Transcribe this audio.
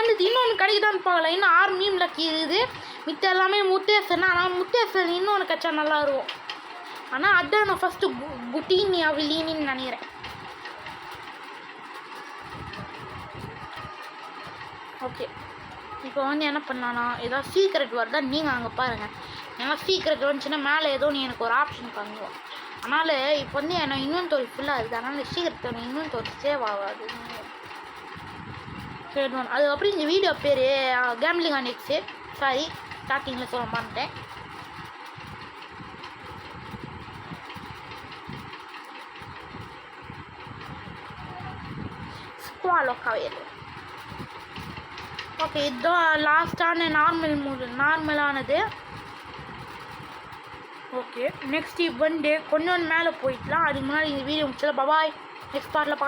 வந்து இன்னொன்று கிடைக்குதான்னு பார்க்கல. இன்னும் 6 மீம் லக்கி இருக்குது. மித்த எல்லாமே முத்தேசன். ஆனால் முத்தேசன் இன்னொன்று கச்சா நல்லா இருக்கும். ஆனால் அதுதான் நான் ஃபஸ்ட்டு குட்டினியா வில்லின்னு நினைக்கிறேன். ஓகே, இப்போ வந்து என்ன பண்ணலான்னா ஏதாவது சீக்ரெட் வருதா நீங்கள் அங்கே பாருங்கள். ஏன்னா சீக்ரெட் வந்துச்சுன்னா மேலே ஏதோ நீ எனக்கு ஒரு ஆப்ஷன் பண்ணுவோம். அதனால் இப்போ வந்து என்ன இன்வென்டோரி ஃபுல்லாக இருக்குது. அதனால் சீக்ரெட் ஒன்று இன்வென்டோரி சேவ் ஆகாது. சரி, அதுக்கப்புறம் இந்த வீடியோ பேர் கேம்லிங் ஆன் எக்ஸு. சாரி, ஸ்டார்டிங்கில் சொல்ல மாட்டேன். ஸ்குவாலோக்காவே. ஓகே, இதுதான் லாஸ்டான நார்மலானது. ஓகே, நெக்ஸ்ட் இப்போ வந்து கொஞ்சம் மேலே போயிடலாம். அதுக்கு முன்னாடி இந்த வீடியோ முடிச்சல. பாய், நெக்ஸ்ட் பார்ட்டில்